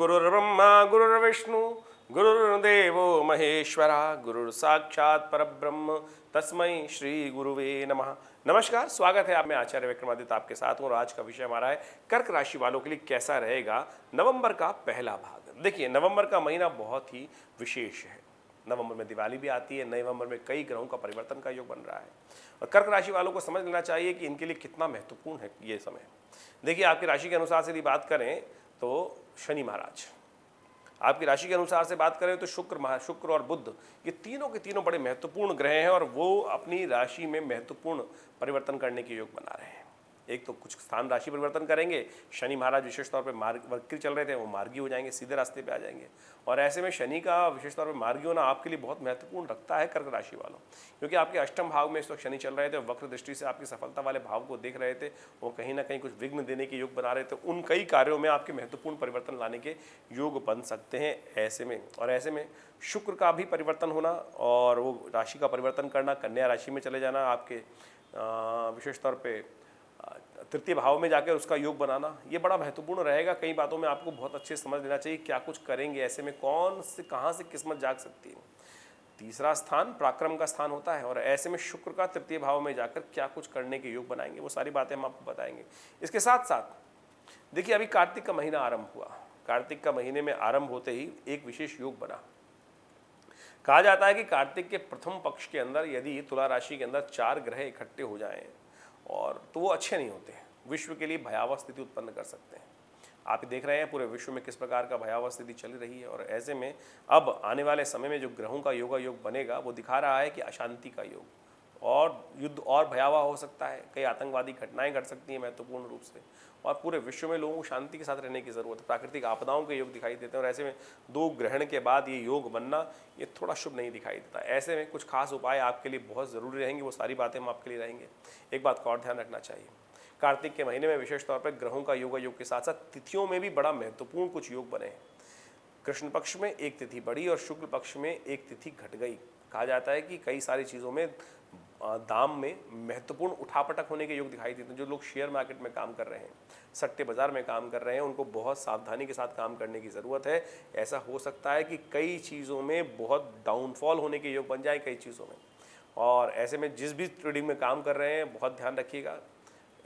गुरुर्ब्रह्मा गुरुर्विष्णु गुरुर्देवो महेश्वरा गुरुर साक्षात परब्रह्म तस्मै श्री गुरुवे नमः। नमस्कार, स्वागत है आप में आचार्य विक्रमादित्य आपके साथ हूँ और आज का विषय हमारा है कर्क राशि वालों के लिए कैसा रहेगा नवंबर का पहला भाग। देखिए, नवंबर का महीना बहुत ही विशेष है। नवंबर में दिवाली भी आती है, नवंबर में कई ग्रहों का परिवर्तन का योग बन रहा है और कर्क राशि वालों को समझ लेना चाहिए कि इनके लिए कितना महत्वपूर्ण है ये समय। देखिए, आपकी राशि के अनुसार से यदि बात करें तो शनि महाराज, आपकी राशि के अनुसार से बात करें तो शुक्र और बुध, ये तीनों के तीनों बड़े महत्वपूर्ण ग्रह हैं और वो अपनी राशि में महत्वपूर्ण परिवर्तन करने के योग बना रहे हैं। एक तो कुछ स्थान राशि परिवर्तन करेंगे, शनि महाराज विशेष तौर पे वक्री चल रहे थे, वो मार्गी हो जाएंगे, सीधे रास्ते पे आ जाएंगे। और ऐसे में शनि का विशेष तौर पे मार्गी होना आपके लिए बहुत महत्वपूर्ण रखता है कर्क राशि वालों, क्योंकि आपके अष्टम भाव में इस वक्त शनि चल रहे थे, वक्र दृष्टि से आपकी सफलता वाले भाव को देख रहे थे, वो कहीं ना कहीं कुछ विघ्न देने के योग बना रहे थे। उन कई कार्यों में आपके महत्वपूर्ण परिवर्तन लाने के योग बन सकते हैं ऐसे में शुक्र का भी परिवर्तन होना और वो राशि का परिवर्तन करना, कन्या राशि में चले जाना, आपके विशेष तौर पे तृतीय भाव में जाकर उसका योग बनाना, ये बड़ा महत्वपूर्ण रहेगा। कई बातों में आपको बहुत अच्छे समझ लेना चाहिए क्या कुछ करेंगे, ऐसे में कौन से कहाँ से किस्मत जाग सकती है। तीसरा स्थान पराक्रम का स्थान होता है और ऐसे में शुक्र का तृतीय भाव में जाकर क्या कुछ करने के योग बनाएंगे, वो सारी बातें हम आपको बताएंगे। इसके साथ साथ देखिए, अभी कार्तिक का महीना आरंभ हुआ, कार्तिक का महीने में आरंभ होते ही एक विशेष योग बना। कहा जाता है कि कार्तिक के प्रथम पक्ष के अंदर यदि तुला राशि के अंदर 4 ग्रह इकट्ठे हो जाएं और तो वो अच्छे नहीं होते, विश्व के लिए भयावह स्थिति उत्पन्न कर सकते हैं। आप देख रहे हैं पूरे विश्व में किस प्रकार का भयावह स्थिति चल रही है और ऐसे में अब आने वाले समय में जो ग्रहों का योग बनेगा वो दिखा रहा है कि अशांति का योग और युद्ध और भयावह हो सकता है। कई आतंकवादी घटनाएं घट सकती हैं महत्वपूर्ण रूप से और पूरे विश्व में लोगों को शांति के साथ रहने की ज़रूरत है। प्राकृतिक आपदाओं के योग दिखाई देते हैं और ऐसे में 2 ग्रहण के बाद ये योग बनना ये थोड़ा शुभ नहीं दिखाई देता। ऐसे में कुछ खास उपाय आपके लिए बहुत ज़रूरी रहेंगे, वो सारी बातें हम आपके लिए रहेंगे। एक बात का और ध्यान रखना चाहिए, कार्तिक के महीने में विशेष तौर पर ग्रहों का योग के साथ साथ तिथियों में भी बड़ा महत्वपूर्ण कुछ योग बने हैं। कृष्ण पक्ष में एक तिथि बढ़ी और शुक्ल पक्ष में एक तिथि घट गई। कहा जाता है कि कई सारी चीज़ों में दाम में महत्वपूर्ण उठापटक होने के योग दिखाई देते हैं। जो लोग शेयर मार्केट में काम कर रहे हैं, सट्टे बाजार में काम कर रहे हैं, उनको बहुत सावधानी के साथ काम करने की ज़रूरत है। ऐसा हो सकता है कि कई चीज़ों में बहुत डाउनफॉल होने के योग बन जाए कई चीज़ों में, और ऐसे में जिस भी ट्रेडिंग में काम कर रहे हैं बहुत ध्यान रखिएगा।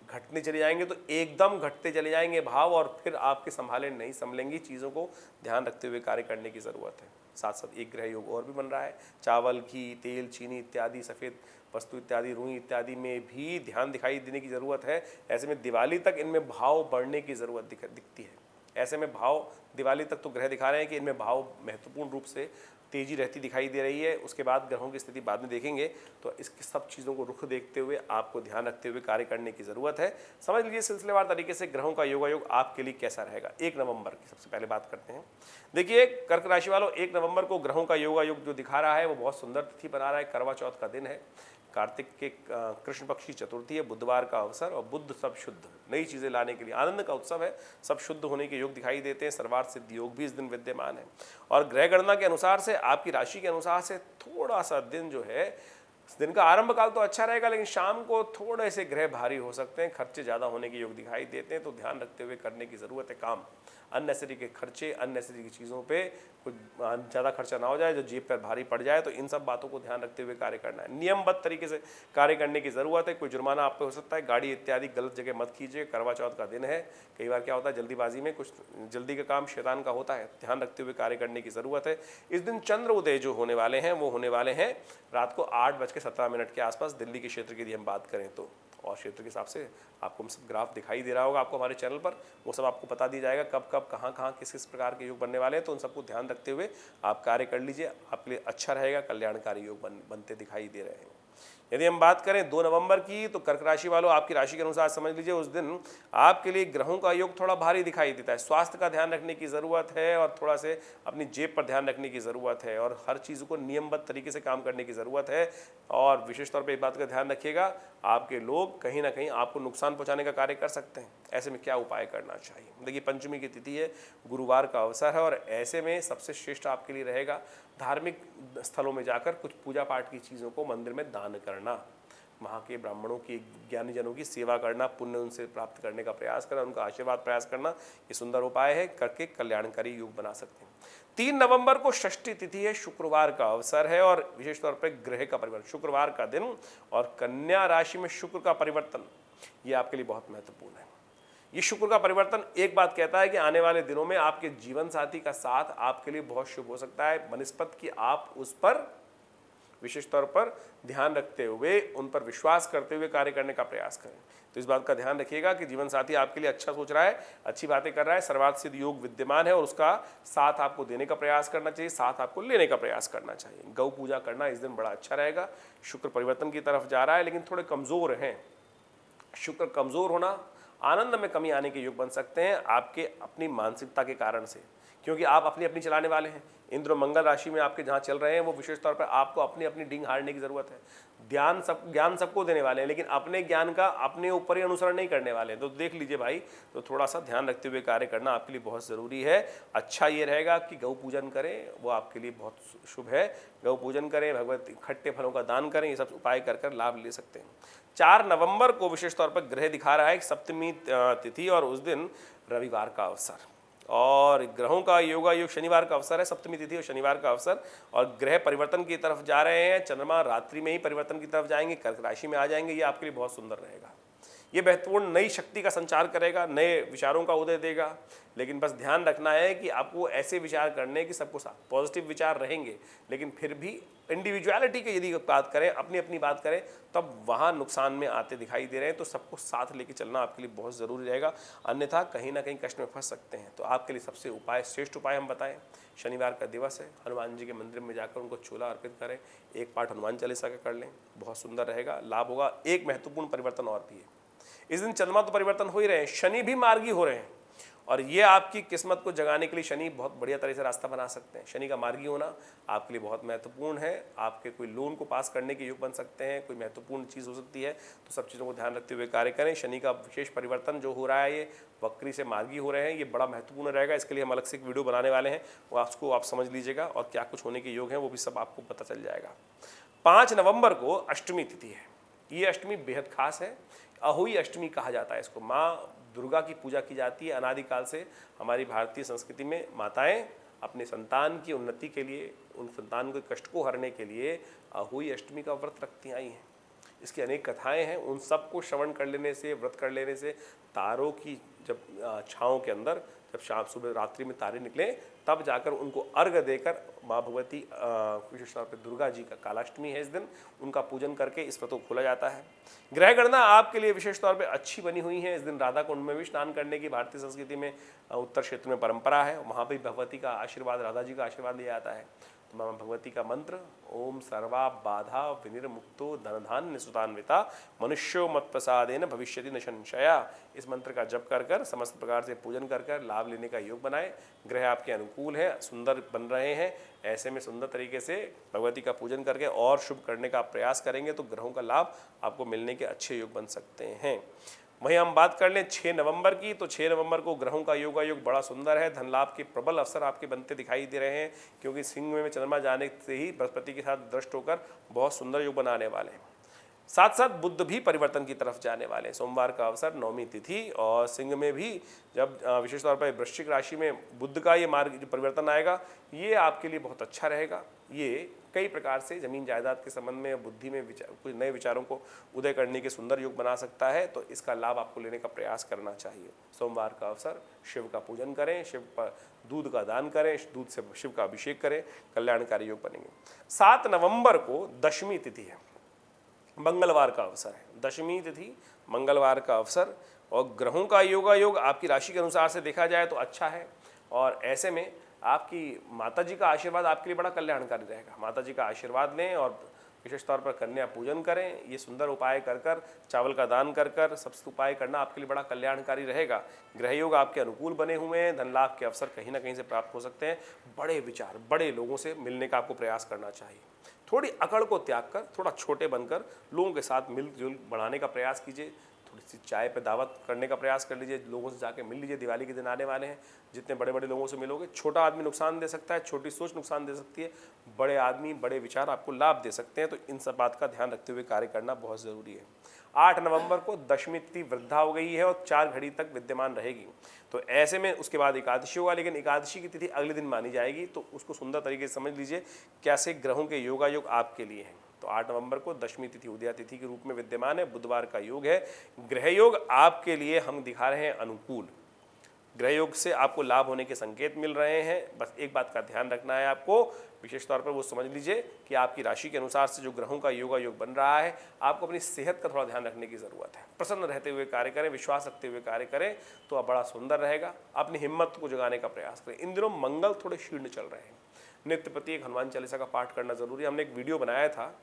घटने चले जाएंगे तो एकदम घटते चले जाएंगे भाव और फिर आपके संभाले नहीं संभलेंगी। चीज़ों को ध्यान रखते हुए कार्य करने की ज़रूरत है। साथ साथ एक ग्रह योग और भी बन रहा है, चावल, घी, तेल, चीनी इत्यादि, सफ़ेद वस्तु इत्यादि, रुई इत्यादि में भी ध्यान दिखाई देने की ज़रूरत है। ऐसे में दिवाली तक इनमें भाव बढ़ने की ज़रूरत दिखती है। ऐसे में भाव दिवाली तक तो ग्रह दिखा रहे हैं कि इनमें भाव महत्वपूर्ण रूप से तेजी रहती दिखाई दे रही है। उसके बाद ग्रहों की स्थिति बाद में देखेंगे, तो इसकी सब चीज़ों को रुख देखते हुए आपको ध्यान रखते हुए कार्य करने की ज़रूरत है। समझ लीजिए सिलसिलेवार तरीके से ग्रहों का योग आपके लिए कैसा रहेगा। 1 नवंबर की सबसे पहले बात करते हैं। देखिए, कर्क राशि वालों, 1 नवंबर को ग्रहों का योग जो दिखा रहा है वो बहुत सुंदर तिथि बना रहा है। करवा चौथ का दिन है, कार्तिक के कृष्ण पक्ष की चतुर्थी है, बुधवार का अवसर और बुध सब शुद्ध, नई चीज़ें लाने के लिए आनंद का उत्सव है। सब शुद्ध होने के योग दिखाई देते हैं। सर्वार्थ सिद्धि योग भी इस दिन विद्यमान है और ग्रह गणना के अनुसार से आपकी राशि के अनुसार से थोड़ा सा दिन जो है, दिन का आरंभ काल तो अच्छा रहेगा, लेकिन शाम को थोड़े से ग्रह भारी हो सकते हैं, खर्चे ज़्यादा होने के योग दिखाई देते हैं, तो ध्यान रखते हुए करने की ज़रूरत है काम। अननेसरी के खर्चे, अननेसरी की चीज़ों पे कुछ ज़्यादा खर्चा ना हो जाए जो जेब पर भारी पड़ जाए, तो इन सब बातों को ध्यान रखते हुए कार्य करना है। नियमबद्ध तरीके से कार्य करने की ज़रूरत है। कोई जुर्माना आप पे हो सकता है, गाड़ी इत्यादि गलत जगह मत कीजिए। करवा चौथ का दिन है, कई बार क्या होता है जल्दीबाजी में कुछ जल्दी का काम शैतान का होता है, ध्यान रखते हुए कार्य करने की ज़रूरत है। इस दिन चंद्र उदय जो होने वाले हैं वो होने वाले हैं रात को 8:17 के आसपास, दिल्ली के क्षेत्र की यदि हम बात करें तो। और क्षेत्र के हिसाब से आपको सब ग्राफ दिखाई दे रहा होगा आपको हमारे चैनल पर, वो सब आपको बता दी जाएगा कब कब कहाँ कहाँ किस किस प्रकार के योग बनने वाले हैं। तो उन सबको ध्यान रखते हुए आप कार्य कर लीजिए, आपके लिए अच्छा रहेगा। कल्याणकारी योग बनते दिखाई दे रहे हैं। यदि हम बात करें 2 नवंबर की, तो कर्क राशि वालों, आपकी राशि के अनुसार समझ लीजिए उस दिन आपके लिए ग्रहों का योग थोड़ा भारी दिखाई देता है। स्वास्थ्य का ध्यान रखने की ज़रूरत है और थोड़ा से अपनी जेब पर ध्यान रखने की ज़रूरत है और हर चीज़ को नियमबद्ध तरीके से काम करने की ज़रूरत है। और विशेष तौर पर एक बात का ध्यान रखिएगा, आपके लोग कहीं ना कहीं आपको नुकसान पहुँचाने का कार्य कर सकते हैं। ऐसे में क्या उपाय करना चाहिए? देखिए, पंचमी की तिथि है, गुरुवार का अवसर है और ऐसे में सबसे श्रेष्ठ आपके लिए रहेगा धार्मिक स्थलों में जाकर कुछ पूजा पाठ की चीज़ों को मंदिर में दान करना। वहाँ के ब्राह्मणों की, ज्ञानी जनों की सेवा करना, पुण्य उनसे प्राप्त करने का प्रयास करना, उनका आशीर्वाद प्रयास करना, ये सुंदर उपाय है, करके कल्याणकारी योग बना सकते हैं। 3 नवंबर को षष्ठी तिथि है, शुक्रवार का अवसर है और विशेष तौर पर ग्रह का परिवर्तन, शुक्रवार का दिन और कन्या राशि में शुक्र का परिवर्तन, ये आपके लिए बहुत महत्वपूर्ण है। ये शुक्र का परिवर्तन एक बात कहता है कि आने वाले दिनों में आपके जीवन साथी का साथ आपके लिए बहुत शुभ हो सकता है, बनस्पत कि आप उस पर विशेष तौर पर ध्यान रखते हुए, उन पर विश्वास करते हुए कार्य करने का प्रयास करें। तो इस बात का ध्यान रखिएगा कि जीवन साथी आपके लिए अच्छा सोच रहा है, अच्छी बातें कर रहा है, सर्वार्थ सिद्ध योग विद्यमान है और उसका साथ आपको देने का प्रयास करना चाहिए, साथ आपको लेने का प्रयास करना चाहिए। गौ पूजा करना इस दिन बड़ा अच्छा रहेगा। शुक्र परिवर्तन की तरफ जा रहा है लेकिन थोड़े कमज़ोर हैं। शुक्र कमज़ोर होना, आनंद में कमी आने के योग बन सकते हैं आपके अपनी मानसिकता के कारण से, क्योंकि आप अपनी अपनी चलाने वाले हैं। इंद्र मंगल राशि में आपके जहाँ चल रहे हैं वो विशेष तौर पर आपको अपनी अपनी डींग हारने की ज़रूरत है। ज्ञान सबको देने वाले हैं लेकिन अपने ज्ञान का अपने ऊपर ही अनुसरण नहीं करने वाले हैं। तो देख लीजिए भाई, तो थोड़ा सा ध्यान रखते हुए कार्य करना आपके लिए बहुत ज़रूरी है। अच्छा ये रहेगा कि गौ पूजन करें, वो आपके लिए बहुत शुभ है। गौ पूजन करें, भगवती खट्टे फलों का दान करें, ये सब उपाय कर लाभ ले सकते हैं। 4 नवंबर को विशेष तौर पर ग्रह दिखा रहा है सप्तमी तिथि और उस दिन रविवार का अवसर और ग्रहों का योगा योग, शनिवार का अवसर है, सप्तमी तिथि और शनिवार का अवसर और ग्रह परिवर्तन की तरफ जा रहे हैं। चंद्रमा रात्रि में ही परिवर्तन की तरफ जाएंगे, कर्क राशि में आ जाएंगे। ये आपके लिए बहुत सुंदर रहेगा। ये महत्वपूर्ण नई शक्ति का संचार करेगा, नए विचारों का उदय देगा। लेकिन बस ध्यान रखना है कि आपको ऐसे विचार करने की सबको साथ पॉजिटिव विचार रहेंगे, लेकिन फिर भी इंडिविजुअलिटी की यदि बात करें, अपनी अपनी बात करें, तब वहाँ नुकसान में आते दिखाई दे रहे हैं। तो सबको साथ लेके चलना आपके लिए बहुत ज़रूरी रहेगा, अन्यथा कहीं ना कहीं कष्ट में फंस सकते हैं। तो आपके लिए सबसे श्रेष्ठ उपाय हम बताएं, शनिवार का दिवस है, हनुमान जी के मंदिर में जाकर उनको चोला अर्पित करें, एक पाठ हनुमान चालीसा का कर लें, बहुत सुंदर रहेगा, लाभ होगा। एक महत्वपूर्ण परिवर्तन और भी है, इस दिन चंद्रमा तो परिवर्तन हो ही रहे हैं, शनि भी मार्गी हो रहे हैं और ये आपकी किस्मत को जगाने के लिए शनि बहुत बढ़िया तरह से रास्ता बना सकते हैं। शनि का मार्गी होना आपके लिए बहुत महत्वपूर्ण है। आपके कोई लोन को पास करने के योग बन सकते हैं, कोई महत्वपूर्ण चीज़ हो सकती है, तो सब चीज़ों को ध्यान रखते हुए कार्य करें। शनि का विशेष परिवर्तन जो हो रहा है, ये वक्री से मार्गी हो रहे हैं, ये बड़ा महत्वपूर्ण रहेगा। इसके लिए हम अलग से एक वीडियो बनाने वाले हैं, वो आपको आप समझ लीजिएगा और क्या कुछ होने के योग हैं वो भी सब आपको पता चल जाएगा। 5 नवंबर को अष्टमी तिथि है। ये अष्टमी बेहद खास है, अहोई अष्टमी कहा जाता है इसको। माँ दुर्गा की पूजा की जाती है। अनादिकाल से हमारी भारतीय संस्कृति में माताएं अपने संतान की उन्नति के लिए, उन संतान के कष्ट को हरने के लिए अहोई अष्टमी का व्रत रखती आई हैं। इसकी अनेक कथाएं हैं, उन सबको श्रवण कर लेने से, व्रत कर लेने से, तारों की जब छाँव के अंदर जब शाम सुबह रात्रि में तारे निकले तब जाकर उनको अर्घ देकर माँ भगवती विशेष तौर पर दुर्गा जी का कालाष्टमी है इस दिन, उनका पूजन करके इस व्रत को खोला जाता है। ग्रह गणना आपके लिए विशेष तौर पे अच्छी बनी हुई है। इस दिन राधा कुंड में भी स्नान करने की भारतीय संस्कृति में उत्तर क्षेत्र में परंपरा है, वहाँ भी भगवती का आशीर्वाद, राधा जी का आशीर्वाद लिया जाता है। तो माँ भगवती का मंत्र ओम सर्वा बाधा विनिर्मुक्तो धनधान्य सुतान्विता मनुष्यो मत प्रसादेन भविष्यति न संशया, इस मंत्र का जप कर कर समस्त प्रकार से पूजन कर कर लाभ लेने का योग बनाए। ग्रह आपके अनुकूल है, सुंदर बन रहे हैं, ऐसे में सुंदर तरीके से भगवती का पूजन करके और शुभ करने का प्रयास करेंगे तो ग्रहों का लाभ आपको मिलने के अच्छे योग बन सकते हैं। वहीं हम बात कर लें 6 नवंबर की, तो 6 नवंबर को ग्रहों का योग बड़ा सुंदर है। धन लाभ के प्रबल अवसर आपके बनते दिखाई दे रहे हैं, क्योंकि सिंह में चंद्रमा जाने से ही बृहस्पति के साथ दृष्ट होकर बहुत सुंदर योग बनाने वाले हैं। साथ साथ बुध भी परिवर्तन की तरफ जाने वाले हैं। सोमवार का अवसर, नौमी तिथि और सिंह में भी जब विशेष तौर पर वृश्चिक राशि में बुध का ये मार्ग जो परिवर्तन आएगा, ये आपके लिए बहुत अच्छा रहेगा। ये कई प्रकार से जमीन जायदाद के संबंध में, बुद्धि में कुछ नए विचारों को उदय करने के सुंदर योग बना सकता है, तो इसका लाभ आपको लेने का प्रयास करना चाहिए। सोमवार का अवसर, शिव का पूजन करें, शिव पर दूध का दान करें, दूध से शिव का अभिषेक करें, कल्याणकारी योग बनेंगे। 7 नवंबर को दशमी तिथि है, मंगलवार का अवसर है। दशमी तिथि मंगलवार का अवसर और ग्रहों का योग आपकी राशि के अनुसार से देखा जाए तो अच्छा है और ऐसे में आपकी माता जी का आशीर्वाद आपके लिए बड़ा कल्याणकारी रहेगा। माता जी का आशीर्वाद लें और विशेष तौर पर कन्या पूजन करें। ये सुंदर उपाय कर कर, चावल का दान कर कर सब उपाय करना आपके लिए बड़ा कल्याणकारी रहेगा। ग्रह योग आपके अनुकूल बने हुए हैं, धन लाभ के अवसर कहीं ना कहीं से प्राप्त हो सकते हैं। बड़े विचार, बड़े लोगों से मिलने का आपको प्रयास करना चाहिए। थोड़ी अकड़ को त्याग कर थोड़ा छोटे बनकर लोगों के साथ मिलजुल बढ़ाने का प्रयास कीजिए। थोड़ी सी चाय पे दावत करने का प्रयास कर लीजिए, लोगों से जाके मिल लीजिए, दिवाली के दिन आने वाले हैं, जितने बड़े बड़े लोगों से मिलोगे। छोटा आदमी नुकसान दे सकता है, छोटी सोच नुकसान दे सकती है, बड़े आदमी बड़े विचार आपको लाभ दे सकते हैं, तो इन सब बात का ध्यान रखते हुए कार्य करना बहुत ज़रूरी है। 8 नवंबर को दशमी तिथि वृद्धा हो गई है और 4 घड़ी तक विद्यमान रहेगी, तो ऐसे में उसके बाद एकादशी होगा, लेकिन एकादशी की तिथि अगले दिन मानी जाएगी, तो उसको सुंदर तरीके से समझ लीजिए कैसे ग्रहों के योगायोग आपके लिए हैं। तो 8 नवंबर को दशमी तिथि उदया तिथि के रूप में विद्यमान है, बुधवार का योग है। ग्रह योग आपके लिए हम दिखा रहे हैं अनुकूल, ग्रह योग से आपको लाभ होने के संकेत मिल रहे हैं। बस एक बात का ध्यान रखना है आपको, विशेष तौर पर वो समझ लीजिए कि आपकी राशि के अनुसार से जो ग्रहों का योगा योग बन रहा है, आपको अपनी सेहत का थोड़ा ध्यान रखने की ज़रूरत है। प्रसन्न रहते हुए कार्य करें, विश्वास रखते हुए कार्य करें तो अब बड़ा सुंदर रहेगा। अपनी हिम्मत को जगाने का प्रयास करें। इन दिनों मंगल थोड़े क्षीण चल रहे हैं, नित्य प्रति एक हनुमान चालीसा का पाठ करना जरूरी है। हमने एक वीडियो बनाया था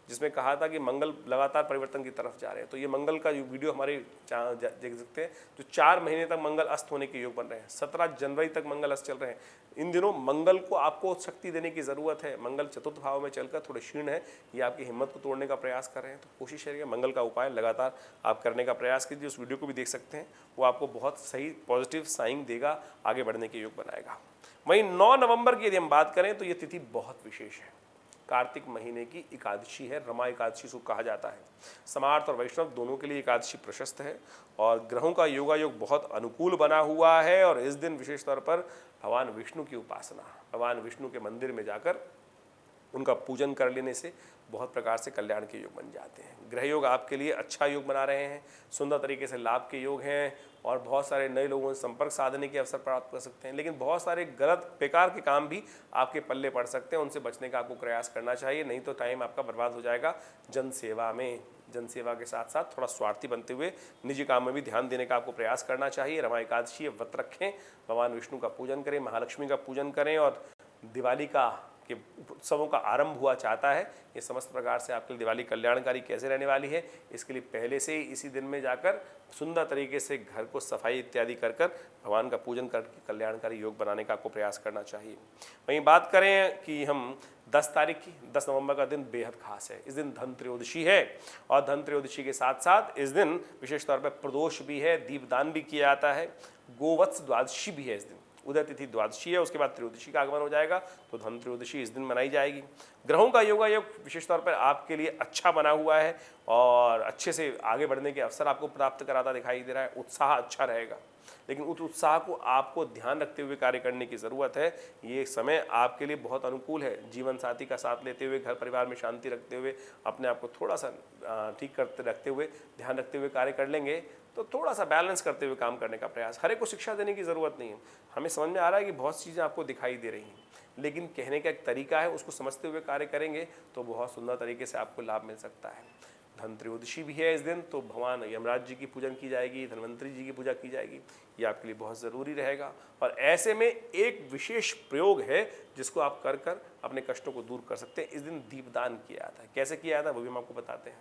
जिसमें कहा था कि मंगल लगातार परिवर्तन की तरफ जा रहे हैं, तो ये मंगल का वीडियो हमारे देख सकते हैं, जो 4 महीने तक मंगल अस्त होने के योग बन रहे हैं। 17 जनवरी तक मंगल अस्त चल रहे हैं। इन दिनों मंगल को आपको शक्ति देने की ज़रूरत है। मंगल चतुर्थ भाव में चलकर थोड़े क्षीण है, ये आपकी हिम्मत को तोड़ने का प्रयास कर रहे हैं, तो कोशिश करिए मंगल का उपाय लगातार आप करने का प्रयास कीजिए। उस वीडियो को भी देख सकते हैं, वो आपको बहुत सही पॉजिटिव साइन देगा, आगे बढ़ने के योग बनाएगा। वहीं 9 नवंबर की यदि हम बात करें तो ये तिथि बहुत विशेष है। कार्तिक महीने की एकादशी है, रमा एकादशी को कहा जाता है। समार्थ और वैष्णव दोनों के लिए एकादशी प्रशस्त है और ग्रहों का योगायोग बहुत अनुकूल बना हुआ है। और इस दिन विशेष तौर पर भगवान विष्णु की उपासना, भगवान विष्णु के मंदिर में जाकर उनका पूजन कर लेने से बहुत प्रकार से कल्याण के योग बन जाते हैं। ग्रह योग आपके लिए अच्छा योग बना रहे हैं, सुंदर तरीके से लाभ के योग हैं और बहुत सारे नए लोगों से संपर्क साधने के अवसर प्राप्त कर सकते हैं। लेकिन बहुत सारे गलत बेकार के काम भी आपके पल्ले पड़ सकते हैं, उनसे बचने का आपको प्रयास करना चाहिए, नहीं तो टाइम आपका बर्बाद हो जाएगा जनसेवा में। जनसेवा के साथ साथ थोड़ा स्वार्थी बनते हुए निजी काम में भी ध्यान देने का आपको प्रयास करना चाहिए। रमा एकादशी व्रत रखें, भगवान विष्णु का पूजन करें, महालक्ष्मी का पूजन करें और दिवाली का के उत्सवों का आरंभ हुआ चाहता है। ये समस्त प्रकार से आपके लिए दिवाली कल्याणकारी कैसे रहने वाली है, इसके लिए पहले से ही इसी दिन में जाकर सुंदर तरीके से घर को सफाई इत्यादि कर भगवान का पूजन करके कल्याणकारी योग बनाने का आपको प्रयास करना चाहिए। वहीं बात करें कि हम 10 तारीख की, 10 नवंबर का दिन बेहद खास है। इस दिन धन त्रयोदशी है और धन त्रयोदशी के साथ साथ इस दिन विशेष तौर पर प्रदोष भी है, दीपदान भी किया जाता है, गोवत्स द्वादशी भी है। इस दिन उदय तिथि द्वादशी है, उसके बाद त्रयोदशी का आगमन हो जाएगा, तो धन त्रयोदशी इस दिन मनाई जाएगी। ग्रहों का योगायोग विशेष तौर पर आपके लिए अच्छा बना हुआ है और अच्छे से आगे बढ़ने के अवसर आपको प्राप्त कराता दिखाई दे रहा है। उत्साह अच्छा रहेगा, लेकिन उस उत्साह को आपको ध्यान रखते हुए कार्य करने की ज़रूरत है। ये समय आपके लिए बहुत अनुकूल है। जीवन साथी का साथ लेते हुए, घर परिवार में शांति रखते हुए, अपने आप को थोड़ा सा ठीक करते रखते हुए, ध्यान रखते हुए कार्य कर लेंगे तो थोड़ा सा बैलेंस करते हुए काम करने का प्रयास। हर एक को शिक्षा देने की ज़रूरत नहीं है। हमें समझ में आ रहा है कि बहुत चीज़ें आपको दिखाई दे रही हैं, लेकिन कहने का एक तरीका है, उसको समझते हुए कार्य करेंगे तो बहुत सुंदर तरीके से आपको लाभ मिल सकता है। धन त्रयोदशी भी है इस दिन, तो भगवान यमराज जी की पूजन की जाएगी, धन्वंतरी जी की पूजा की जाएगी, ये आपके लिए बहुत ज़रूरी रहेगा। और ऐसे में एक विशेष प्रयोग है जिसको आप कर अपने कष्टों को दूर कर सकते हैं। इस दिन दीपदान किया जाता है। कैसे किया जाता है वो भी हम आपको बताते हैं।